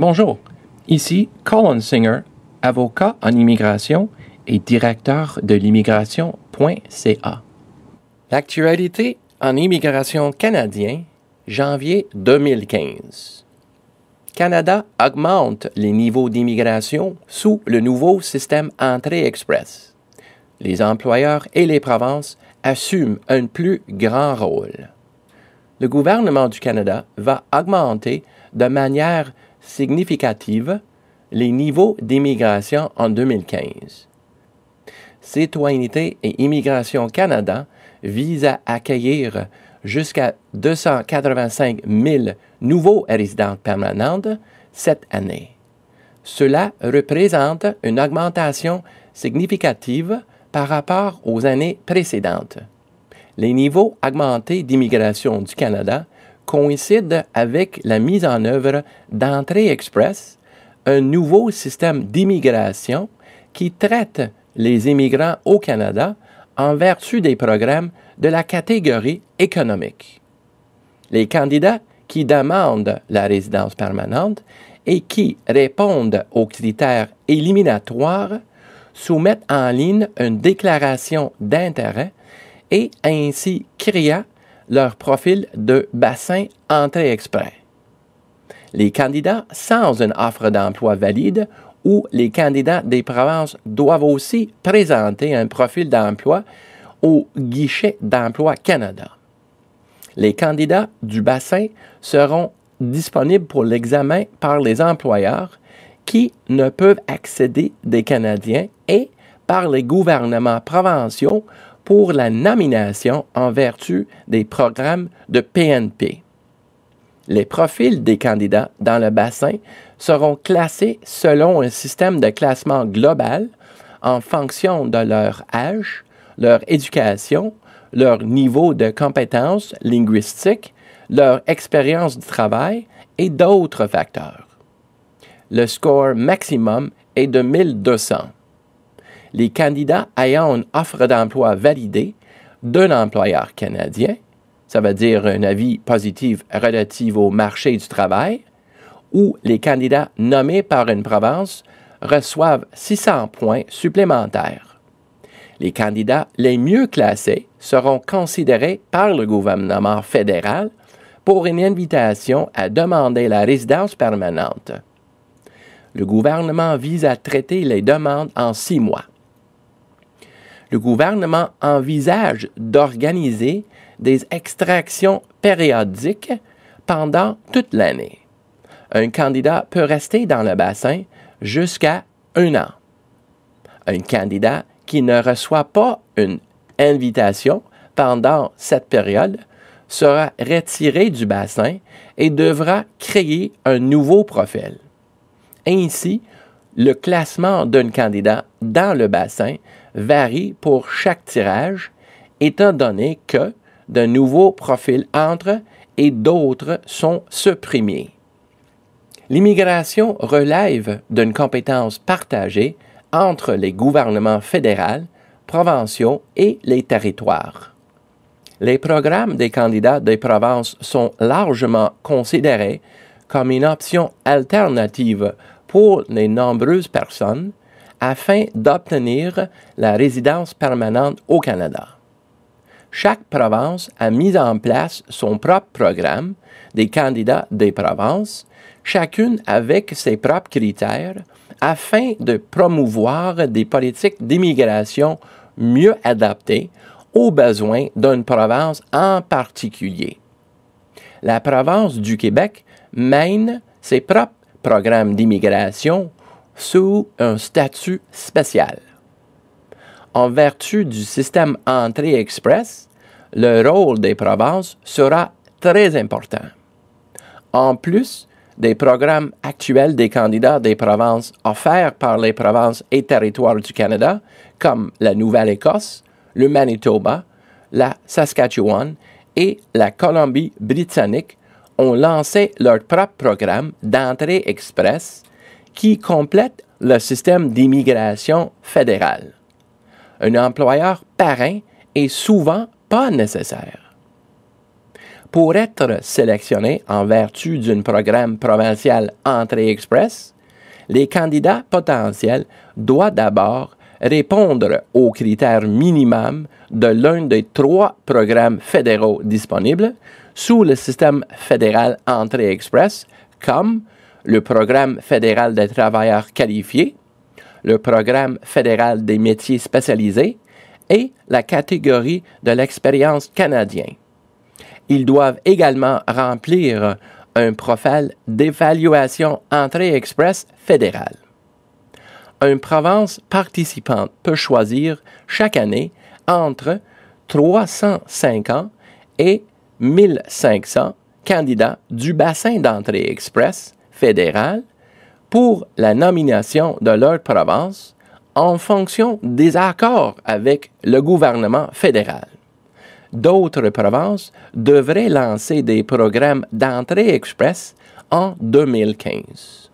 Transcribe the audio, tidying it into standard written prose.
Bonjour, ici Colin Singer, avocat en immigration et directeur de l'immigration.ca. L'actualité en immigration canadien, janvier 2015. Canada augmente les niveaux d'immigration sous le nouveau système Entrée Express. Les employeurs et les provinces assument un plus grand rôle. Le gouvernement du Canada va augmenter de manière significative les niveaux d'immigration en 2015. Citoyenneté et Immigration Canada vise à accueillir jusqu'à 285 000 nouveaux résidents permanents cette année. Cela représente une augmentation significative par rapport aux années précédentes. Les niveaux augmentés d'immigration du Canada coïncident avec la mise en œuvre d'Entrée Express, un nouveau système d'immigration qui traite les immigrants au Canada en vertu des programmes de la catégorie économique. Les candidats qui demandent la résidence permanente et qui répondent aux critères éliminatoires soumettent en ligne une déclaration d'intérêt et ainsi créent leur profil de bassin Entrée Express. Les candidats sans une offre d'emploi valide ou les candidats des provinces doivent aussi présenter un profil d'emploi au guichet d'Emploi Canada. Les candidats du bassin seront disponibles pour l'examen par les employeurs qui ne peuvent accéder des Canadiens et par les gouvernements provinciaux pour la nomination en vertu des programmes de PNP. Les profils des candidats dans le bassin seront classés selon un système de classement global en fonction de leur âge, leur éducation, leur niveau de compétences linguistiques, leur expérience du travail et d'autres facteurs. Le score maximum est de 1200. Les candidats ayant une offre d'emploi validée d'un employeur canadien, ça veut dire un avis positif relatif au marché du travail, ou les candidats nommés par une province reçoivent 600 points supplémentaires. Les candidats les mieux classés seront considérés par le gouvernement fédéral pour une invitation à demander la résidence permanente. Le gouvernement vise à traiter les demandes en 6 mois. Le gouvernement envisage d'organiser des extractions périodiques pendant toute l'année. Un candidat peut rester dans le bassin jusqu'à 1 an. Un candidat qui ne reçoit pas une invitation pendant cette période sera retiré du bassin et devra créer un nouveau profil. Ainsi, le classement d'un candidat dans le bassin varie pour chaque tirage, étant donné que de nouveaux profils entrent et d'autres sont supprimés. L'immigration relève d'une compétence partagée entre les gouvernements fédéraux, provinciaux et les territoires. Les programmes des candidats des provinces sont largement considérés comme une option alternative pour les nombreuses personnes afin d'obtenir la résidence permanente au Canada. Chaque province a mis en place son propre programme des candidats des provinces, chacune avec ses propres critères, afin de promouvoir des politiques d'immigration mieux adaptées aux besoins d'une province en particulier. La province du Québec mène ses propres programmes d'immigration sous un statut spécial. En vertu du système Entrée Express, le rôle des provinces sera très important. En plus des programmes actuels des candidats des provinces offerts par les provinces et territoires du Canada, comme la Nouvelle-Écosse, le Manitoba, la Saskatchewan et la Colombie-Britannique ont lancé leur propre programme d'entrée express qui complète le système d'immigration fédéral. Un employeur parrain est souvent pas nécessaire. Pour être sélectionné en vertu d'un programme provincial Entrée Express, les candidats potentiels doivent d'abord répondre aux critères minimums de l'un des 3 programmes fédéraux disponibles sous le système fédéral Entrée Express, comme le programme fédéral des travailleurs qualifiés, le programme fédéral des métiers spécialisés et la catégorie de l'expérience canadienne. Ils doivent également remplir un profil d'évaluation Entrée Express fédérale. Une province participante peut choisir chaque année entre 350 et 1500 candidats du bassin d'entrée express fédéral pour la nomination de leur province en fonction des accords avec le gouvernement fédéral. D'autres provinces devraient lancer des programmes d'entrée express en 2015.